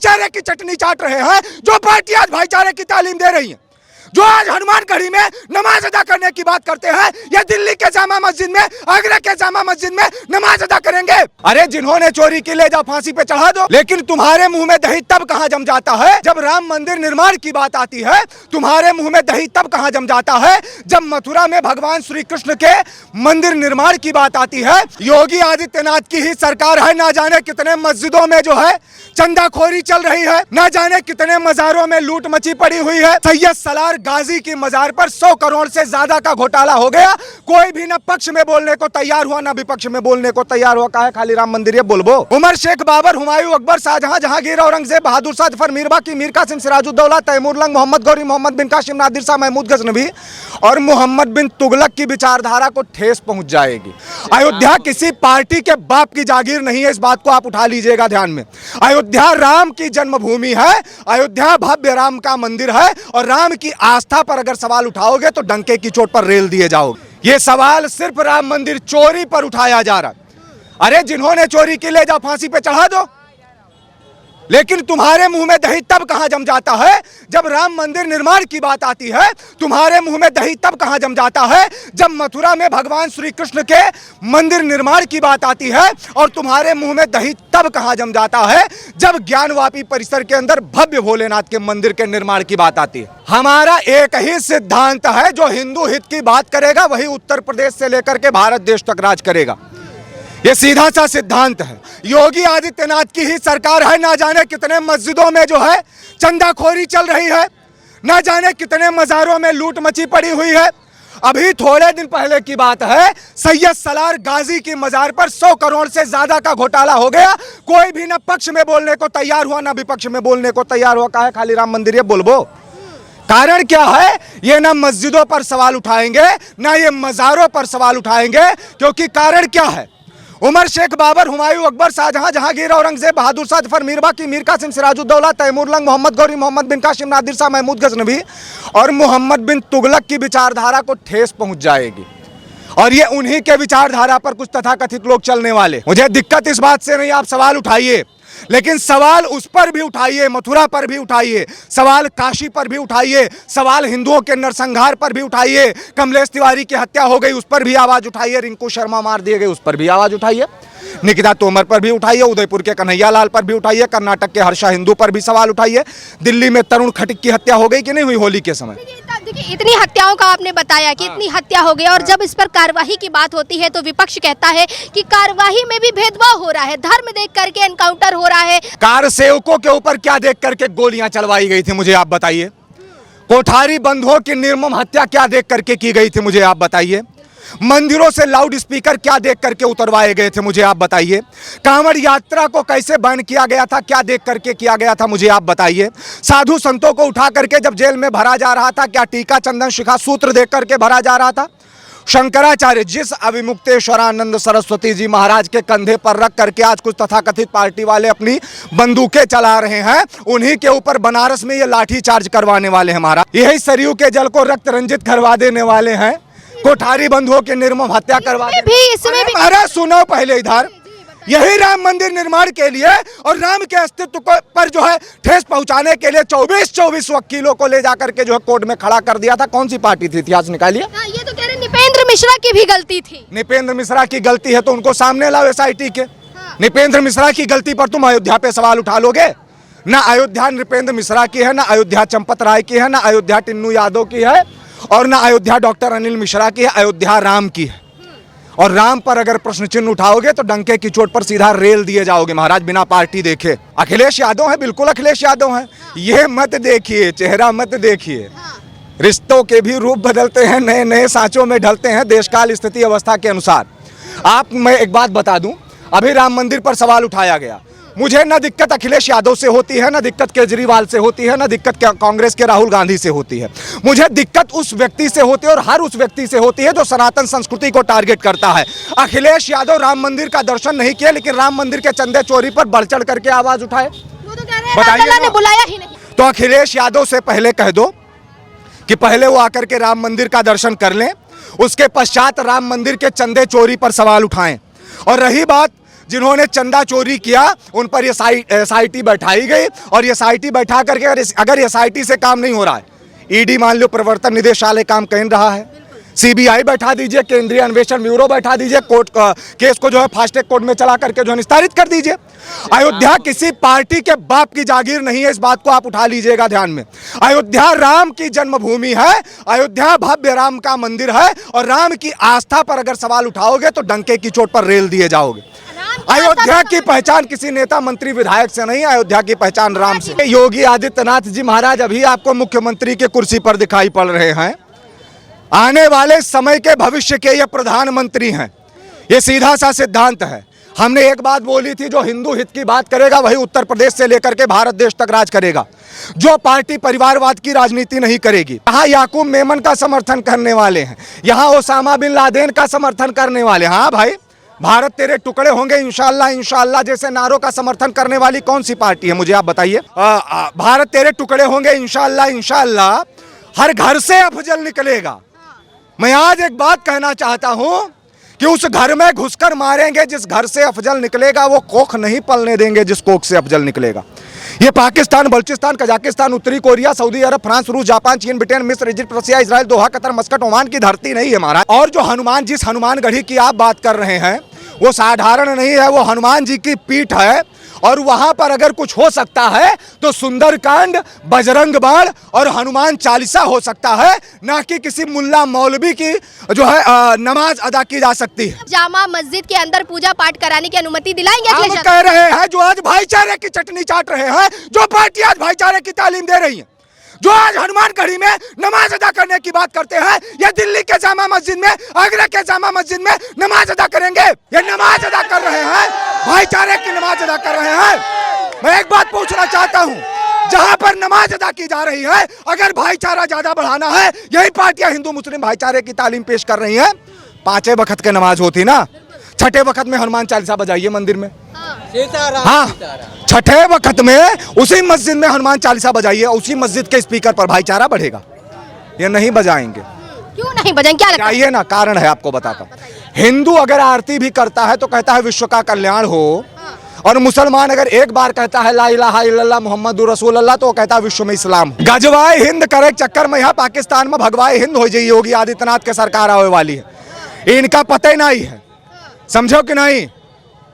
भाईचारे की चटनी चाट रहे हैं, जो पार्टी आज भाईचारे की तालीम दे रही है, जो आज हनुमानगढ़ी में नमाज अदा करने की बात करते हैं, ये दिल्ली के जामा मस्जिद में, आगरा के जामा मस्जिद में नमाज अदा करेंगे। अरे जिन्होंने चोरी की ले जाओ फांसी पे चढ़ा दो, लेकिन तुम्हारे मुंह में दही तब कहां जम जाता है जब राम मंदिर निर्माण की बात आती है। तुम्हारे मुंह में दही तब कहां जम जाता है जब मथुरा में भगवान श्री कृष्ण के मंदिर निर्माण की बात आती है। योगी आदित्यनाथ की ही सरकार है, ना जाने कितने मस्जिदों में जो है चंदाखोरी चल रही है, ना जाने कितने मजारों में लूट मची पड़ी हुई है। सैयद सलार गाजी की मजार पर 100 करोड़ से ज्यादा का घोटाला हो गया। कोई भी न पक्ष में बोलने को तैयार हुआ, न विपक्ष में बोलने को तैयार हुआ। कहा है खाली राम मंदिर ये बोलबो। उमर शेख, बाबर, हुमायूं, अकबर, शाहजहां, जहांगीर, औरंगजेब, बहादुर शाह, जफर, मीर बाकी, मीर कासिम, सिराजुद्दौला, तैमूर लंग, मोहम्मद गौरी, मोहम्मद बिन कासिम, नादिर शाह, महमूद गजनवी और मोहम्मद बिन तुगलक की विचारधारा को ठेस पहुंच जाएगी। अयोध्या किसी पार्टी के बाप की जागीर नहीं है, इस बात को आप उठा लीजिएगा ध्यान में। अयोध्या राम की जन्मभूमि है, अयोध्या भव्य राम का मंदिर है, और राम की आस्था पर अगर सवाल उठाओगे तो डंके की चोट पर रेल दिए जाओगे। ये सवाल सिर्फ राम मंदिर चोरी पर उठाया जा रहा। अरे जिन्होंने चोरी की ले जाओ फांसी पे चढ़ा दो, लेकिन तुम्हारे मुंह में दही तब कहां जम जाता है जब राम मंदिर निर्माण की बात आती है। तुम्हारे मुंह में दही तब कहां जम जाता है जब मथुरा में भगवान श्री कृष्ण के मंदिर निर्माण की बात आती है, और तुम्हारे मुंह में दही तब कहां जम जाता है जब ज्ञानवापी परिसर के अंदर भव्य भोलेनाथ के मंदिर के निर्माण की बात आती है। हमारा एक ही सिद्धांत है, जो हिंदू हित की बात करेगा वही उत्तर प्रदेश से लेकर के भारत देश तक राज करेगा। ये सीधा सा सिद्धांत है। योगी आदित्यनाथ की ही सरकार है, ना जाने कितने मस्जिदों में जो है चंदाखोरी चल रही है, ना जाने कितने मजारों में लूट मची पड़ी हुई है। अभी थोड़े दिन पहले की बात है, सैयद सलार गाजी की मजार पर 100 करोड़ से ज्यादा का घोटाला हो गया। कोई भी न पक्ष में बोलने को तैयार हुआ, न विपक्ष में बोलने को तैयार हुआ। कहा है खाली राम मंदिर ये बोलबो। कारण क्या है? ये ना मस्जिदों पर सवाल उठाएंगे, ना ये मजारों पर सवाल उठाएंगे, क्योंकि कारण क्या है? उमर शेख, बाबर, हुमायूं, अकबर, शाहजहां, जहांगीर, औरंगजेब, बहादुर शाह, जफर, मीर बाकी, मीर कासिम, सिराजुद्दौला, तैमूर लंग, मोहम्मद गौरी, मोहम्मद बिन कासिम, नादिर शाह, महमूद गजनवी और मोहम्मद बिन तुगलक की विचारधारा को ठेस पहुंच जाएगी। और ये उन्हीं के विचारधारा पर कुछ तथाकथित लोग चलने वाले। मुझे दिक्कत इस बात से नहीं, आप सवाल उठाइए, लेकिन सवाल उस पर भी उठाइए, मथुरा पर भी उठाइए, सवाल काशी पर भी उठाइए, सवाल हिंदुओं के नरसंहार पर भी उठाइए, कमलेश तिवारी की हत्या हो गई उस पर भी आवाज उठाइए, रिंकू शर्मा मार दिए गए उस पर भी आवाज उठाइए, निकिता तोमर पर भी उठाइए, उदयपुर के कन्हैया लाल पर भी उठाइए, कर्नाटक के हर्षा हिंदू पर भी सवाल उठाइए, दिल्ली में तरुण खटिक की हत्या हो गई कि नहीं हुई होली के समय। देखिए इतनी हत्याओं का आपने बताया कि इतनी हत्या हो गई, और जब इस पर कार्यवाही की बात होती है तो विपक्ष कहता है कि कार्यवाही में भी भेदभाव हो रहा है, धर्म देख करके एनकाउंटर हो रहा है। कार सेवकों के ऊपर क्या देख करके गोलियां चलवाई गई थी, मुझे आप बताइए। कोठारी बंधुओं की निर्मम हत्या क्या देख करके की गई थी, मुझे आप बताइए। मंदिरों से लाउड स्पीकर क्या देख करके उतरवाए गए थे, मुझे आप बताइए। कांवड़ यात्रा को कैसे बैन किया गया था, क्या देख करके किया गया था, मुझे आप बताइए। साधु संतों को उठा करके जब जेल में भरा जा रहा था, क्या टीका चंदन शिखा सूत्र देख करके भरा जा रहा था। शंकराचार्य जिस अविमुक्तेश्वरानंद सरस्वती जी महाराज के कंधे पर रख करके आज कुछ तथाकथित पार्टी वाले अपनी बंदूकें चला रहे हैं, उन्हीं के ऊपर बनारस में ये लाठी चार्ज करवाने वाले हैं महाराज। यही सरयू के जल को रक्त रंजित करवा देने वाले हैं, कोठारी बंधुओं की निर्मम हत्या करवा भी इसमें भी। महाराज सुनो पहले इधर, यही राम मंदिर निर्माण के लिए और राम के अस्तित्व पर जो है ठेस पहुंचाने के लिए 24 वकीलों को ले जाकर के जो है कोर्ट में खड़ा कर दिया था। कौन सी पार्टी थी, इतिहास निकालिए। ये तो कह रहे निपेंद्र मिश्रा की भी गलती थी। निपेंद्र मिश्रा की गलती है तो उनको सामने लाओ SIT के। निपेंद्र मिश्रा की गलती पर तुम अयोध्या पे सवाल उठा लोगे? ना अयोध्या निपेंद्र मिश्रा की है, ना अयोध्या चंपत राय की है, ना अयोध्या टिन्नू यादव की है, और ना अयोध्या डॉक्टर अनिल मिश्रा की है। अयोध्या राम की है, और राम पर अगर प्रश्न चिन्ह उठाओगे तो डंके की चोट पर सीधा रेल दिए जाओगे महाराज, बिना पार्टी देखे। अखिलेश यादव है, बिल्कुल अखिलेश यादव है। ये मत देखिए, चेहरा मत देखिए। रिश्तों के भी रूप बदलते हैं, नए नए सांचों में ढलते हैं देशकाल स्थिति अवस्था के अनुसार। मैं एक बात बता दूं, अभी राम मंदिर पर सवाल उठाया गया, मुझे न दिक्कत अखिलेश यादव से होती है, न दिक्कत केजरीवाल से होती है, न दिक्कत कांग्रेस के राहुल गांधी से होती है। मुझे दिक्कत उस व्यक्ति से होती है, और हर उस व्यक्ति से होती है जो सनातन संस्कृति को टारगेट करता है। अखिलेश यादव राम मंदिर का दर्शन नहीं किया, लेकिन राम मंदिर के चंदे चोरी पर बढ़ चढ़ करके आवाज उठाए। बताइए, बुलाया ही नहीं। तो अखिलेश यादव से पहले कह दो कि पहले वो आकर के राम मंदिर का दर्शन कर लें, उसके पश्चात राम मंदिर के चंदे चोरी पर सवाल उठाएं। और रही बात जिन्होंने चंदा चोरी किया उन पर ये SIT बैठाई गई, और ये SIT बैठा करके अगर SIT से काम नहीं हो रहा है, ईडी मान लो, प्रवर्तन निदेशालय काम कर रहा है, CBI बैठा दीजिए, केंद्रीय अन्वेषण ब्यूरो बैठा दीजिए, कोर्ट केस को जो है फास्ट ट्रैक कोर्ट में चला करके जो है निस्तारित कर दीजिए। अयोध्या किसी पार्टी के बाप की जागीर नहीं है, इस बात को आप उठा लीजिएगा ध्यान में। अयोध्या राम की जन्मभूमि है, अयोध्या भव्य राम का मंदिर है, और राम की आस्था पर अगर सवाल उठाओगे तो डंके की चोट पर रेल दिए जाओगे। अयोध्या की पहचान किसी नेता मंत्री विधायक से नहीं, अयोध्या की पहचान राम से। योगी आदित्यनाथ जी महाराज अभी आपको मुख्यमंत्री की कुर्सी पर दिखाई पड़ रहे हैं, आने वाले समय के भविष्य के ये प्रधानमंत्री हैं, ये सीधा सा सिद्धांत है। हमने एक बात बोली थी, जो हिंदू हित की बात करेगा वही उत्तर प्रदेश से लेकर के भारत देश तक राज करेगा। जो पार्टी परिवारवाद की राजनीति नहीं करेगी, यहाँ याकूब मेमन का समर्थन करने वाले हैं, यहाँ ओसामा बिन लादेन का समर्थन करने वाले, हाँ भाई भारत तेरे टुकड़े होंगे इंशाल्लाह इंशाल्लाह जैसे नारों का समर्थन करने वाली कौन सी पार्टी है, मुझे आप बताइए। भारत तेरे टुकड़े होंगे इंशाल्लाह इंशाल्लाह, हर घर से अफजल निकलेगा। मैं आज एक बात कहना चाहता हूं कि उस घर में घुसकर मारेंगे जिस घर से अफजल निकलेगा, वो कोख नहीं पलने देंगे जिस कोख से अफजल निकलेगा। ये पाकिस्तान, बलूचिस्तान, कजाकिस्तान, उत्तरी कोरिया, सऊदी अरब, फ्रांस, रूस, जापान, चीन, ब्रिटेन, मिस्र, इजिप्ट, रसिया, इजराइल, दोहा, कतर, मस्कट, ओमान की धरती नहीं है महाराज। और जो हनुमान, जिस हनुमान गढ़ी की आप बात कर रहे हैं, वो साधारण नहीं है, वो हनुमान जी की पीठ है, और वहां पर अगर कुछ हो सकता है तो सुंदरकांड, बजरंग बाण और हनुमान चालीसा हो सकता है, ना कि किसी मुल्ला मौलवी की जो है नमाज अदा की जा सकती है। जामा मस्जिद के अंदर पूजा पाठ कराने की अनुमति दिलाएंगे अगले हम शब्द? कह रहे हैं, जो आज भाईचारे की चटनी चाट रहे हैं, जो पार्टी आज भाईचारे की तालीम दे रही है, जो आज हनुमान गढ़ी में नमाज अदा करने की बात करते हैं, ये दिल्ली के जामा मस्जिद में, आगरा के जामा मस्जिद में नमाज अदा करेंगे। ये नमाज अदा कर रहे हैं, भाईचारे की नमाज अदा कर रहे हैं। मैं एक बात पूछना चाहता हूं, जहां पर नमाज अदा की जा रही है, अगर भाईचारा ज्यादा बढ़ाना है, यही पार्टियां हिंदू मुस्लिम भाईचारे की तालीम पेश कर रही हैं। 5 वक्त के नमाज होती ना, 6ठे वक्त में हनुमान चालीसा बजाइए मंदिर में, हाँ 6ठे वक्त में उसी मस्जिद में हनुमान चालीसा बजाइए, उसी मस्जिद के स्पीकर पर भाईचारा बढ़ेगा। ये नहीं बजाएंगे। क्यों नहीं बजाएंगे, क्या लगता है? चाहिए ना, कारण है आपको बताता हूँ। हिंदू अगर आरती भी करता है तो कहता है विश्व का कल्याण हो, और मुसलमान अगर एक बार कहता है ला इलाहा इल्लल्लाह मुहम्मदुर रसूलुल्लाह तो वो कहता है विश्व में इस्लाम। गजवाए हिंद करे चक्कर में यहाँ पाकिस्तान में भगवाए हिंद हो जाइए, योगी आदित्यनाथ के सरकार आने वाली है, इनका पता ही नहीं है, समझो कि नहीं।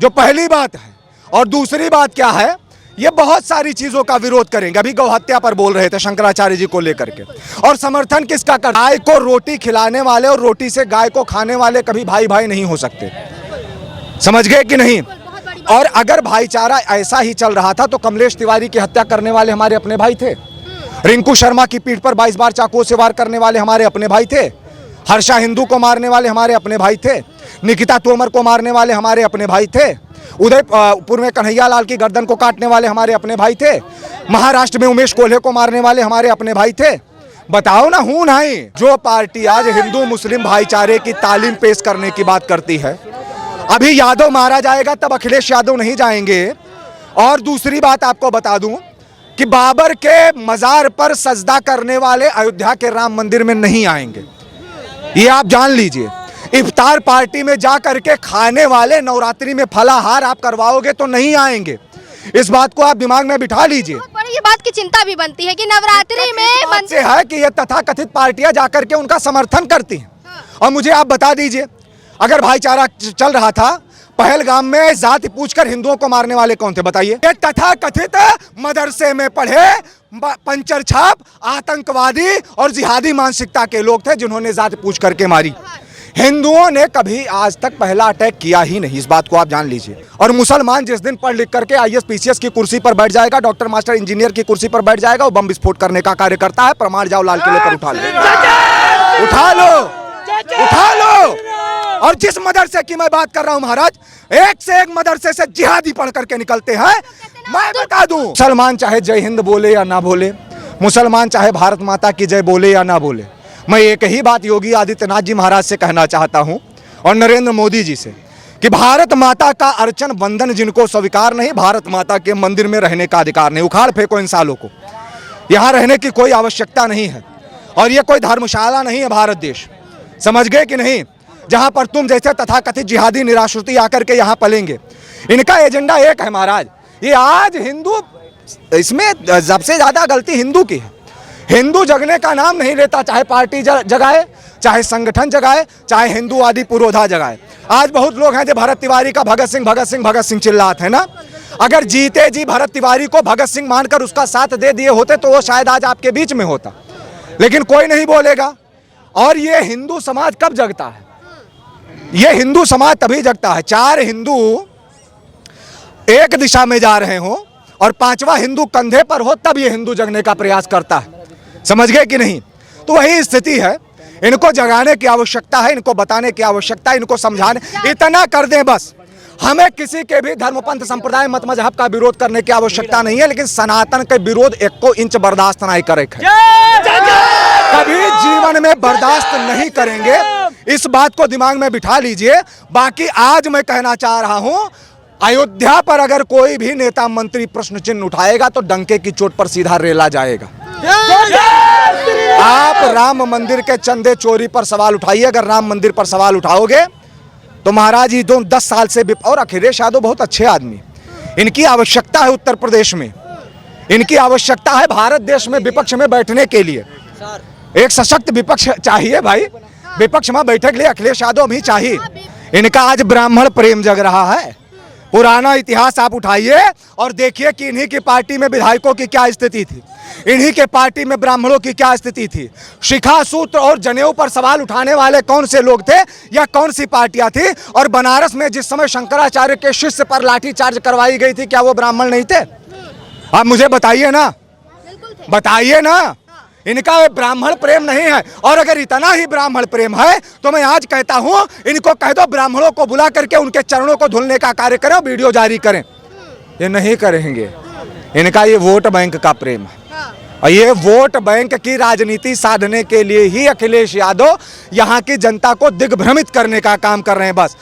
जो पहली बात है, और दूसरी बात क्या है, ये बहुत सारी चीजों का विरोध करेंगे। अभी गौ हत्या पर बोल रहे थे शंकराचार्य जी को लेकर के, और समर्थन किसका कर, गाय को रोटी खिलाने वाले और रोटी से गाय को खाने वाले कभी भाई भाई नहीं हो सकते, समझ गए कि नहीं। और अगर भाईचारा ऐसा ही चल रहा था तो कमलेश तिवारी की हत्या करने वाले हमारे अपने भाई थे, रिंकू शर्मा की पीठ पर 22 बार चाकू से वार करने वाले हमारे अपने भाई थे, हर्षा हिंदू को मारने वाले हमारे अपने भाई थे, निकिता तोमर को मारने वाले हमारे अपने भाई थे, उदयपुर में कन्हैया लाल की गर्दन को काटने वाले हमारे अपने भाई थे, महाराष्ट्र में उमेश कोल्हे को मारने वाले हमारे अपने भाई थे। बताओ ना, हूं नहीं। जो पार्टी आज हिंदू मुस्लिम भाईचारे की तालीम पेश करने की बात करती है, अभी यादव मारा जाएगा तब अखिलेश यादव नहीं जाएंगे। और दूसरी बात आपको बता दूं कि बाबर के मजार पर सजदा करने वाले अयोध्या के राम मंदिर में नहीं आएंगे, ये आप जान लीजिए। इफ्तार पार्टी में जा करके खाने वाले नवरात्रि में फलाहार आप करवाओगे तो नहीं आएंगे, इस बात को आप दिमाग में बिठा लीजिए। बहुत बड़ी ये बात की चिंता भी बनती है कि नवरात्रि में से है कि ये तथाकथित पार्टियां जाकर के उनका समर्थन करती हैं। और मुझे आप बता दीजिए, अगर भाईचारा चल रहा था, पहलगाम में जाति पूछकर हिंदुओं को मारने वाले कौन थे बताइए? ये तथाकथित मदरसे में पढ़े पंचर छाप आतंकवादी और जिहादी मानसिकता के लोग थे जिन्होंने जाति पूछ करके मारी। हिंदुओं ने कभी आज तक पहला अटैक किया ही नहीं, इस बात को आप जान लीजिए। और मुसलमान जिस दिन पढ़ लिख करके IAS PCS की कुर्सी पर बैठ जाएगा, डॉक्टर मास्टर इंजीनियर की कुर्सी पर बैठ जाएगा, वो बम विस्फोट करने का कार्य करता है। प्रमाण जाओ लाल किले पर उठा लो, उठा लो, उठा लो। और जिस मदरसे की मैं बात कर रहा हूं महाराज, एक से एक मदरसे से जिहादी पढ़ करके निकलते हैं। मैं बता दूं, मुसलमान चाहे जय हिंद बोले या ना बोले, मुसलमान चाहे भारत माता की जय बोले या ना बोले, मैं एक ही बात योगी आदित्यनाथ जी महाराज से कहना चाहता हूं और नरेंद्र मोदी जी से कि भारत माता का अर्चन बंधन जिनको स्वीकार नहीं, भारत माता के मंदिर में रहने का अधिकार नहीं। उखाड़ फेंको इन सालों को, यहां रहने की कोई आवश्यकता नहीं है। और ये कोई धर्मशाला नहीं है भारत देश, समझ गए कि नहीं। जहां पर तुम जैसे तथाकथित जिहादी निराश्रित आकर के यहां पलेंगे। इनका एजेंडा एक है महाराज, ये आज हिंदू, इसमें सबसे ज्यादा गलती हिंदू की है। हिंदू जगने का नाम नहीं लेता, चाहे पार्टी जगाए, चाहे संगठन जगाए, चाहे हिंदूवादी पुरोधा जगाए। आज बहुत लोग हैं जो भरत तिवारी का भगत सिंह चिल्लाते हैं ना। अगर जीते जी भरत तिवारी को भगत सिंह मानकर उसका साथ दे दिए होते तो वो शायद आज आपके बीच में होता, लेकिन कोई नहीं बोलेगा। और ये हिंदू समाज कब जगता है? ये हिंदू समाज तभी जगता है, चार हिंदू एक दिशा में जा रहे हो और पांचवा हिंदू कंधे पर हो, तब ये हिंदू जगने का प्रयास करता है। समझ गए कि नहीं? तो वही स्थिति है। इनको जगाने की आवश्यकता है, इनको बताने की आवश्यकता है, इनको समझाने, इतना कर दें बस। हमें किसी के भी धर्म पंथ संप्रदाय मत मजहब का विरोध करने की आवश्यकता नहीं है, लेकिन सनातन के विरोध 1 इंच बर्दाश्त नहीं करेंगे, कभी जीवन में बर्दाश्त नहीं करेंगे। इस बात को दिमाग में बिठा लीजिए। बाकी आज मैं कहना चाह रहा हूं, अयोध्या पर अगर कोई भी नेता मंत्री प्रश्न चिन्ह उठाएगा तो डंके की चोट पर सीधा रेला जाएगा। आप राम मंदिर के चंदे चोरी पर सवाल उठाइए, अगर राम मंदिर पर सवाल उठाओगे तो महाराज ये 10 साल से, और अखिलेश यादव बहुत अच्छे आदमी, इनकी आवश्यकता है उत्तर प्रदेश में, इनकी आवश्यकता है भारत देश में विपक्ष में बैठने के लिए। एक सशक्त विपक्ष चाहिए भाई, विपक्ष में बैठने के लिए अखिलेश यादव भी चाहिए। इनका आज ब्राह्मण प्रेम जग रहा है। पुराना इतिहास आप उठाइए और देखिए कि इन्हीं की पार्टी में विधायकों की क्या स्थिति थी, इन्हीं के पार्टी में ब्राह्मणों की क्या स्थिति थी। शिखा सूत्र और जनेऊ पर सवाल उठाने वाले कौन से लोग थे या कौन सी पार्टियां थी? और बनारस में जिस समय शंकराचार्य के शिष्य पर लाठीचार्ज करवाई गई थी, क्या वो ब्राह्मण नहीं थे? आप मुझे बताइए ना, बताइए ना। इनका ब्राह्मण प्रेम नहीं है। और अगर इतना ही ब्राह्मण प्रेम है तो मैं आज कहता हूं, इनको कह दो ब्राह्मणों को बुला करके उनके चरणों को धुलने का कार्य करें, वीडियो जारी करें। ये नहीं करेंगे। इनका ये वोट बैंक का प्रेम है और ये वोट बैंक की राजनीति साधने के लिए ही अखिलेश यादव यहाँ की जनता को दिग्भ्रमित करने का काम कर रहे हैं बस।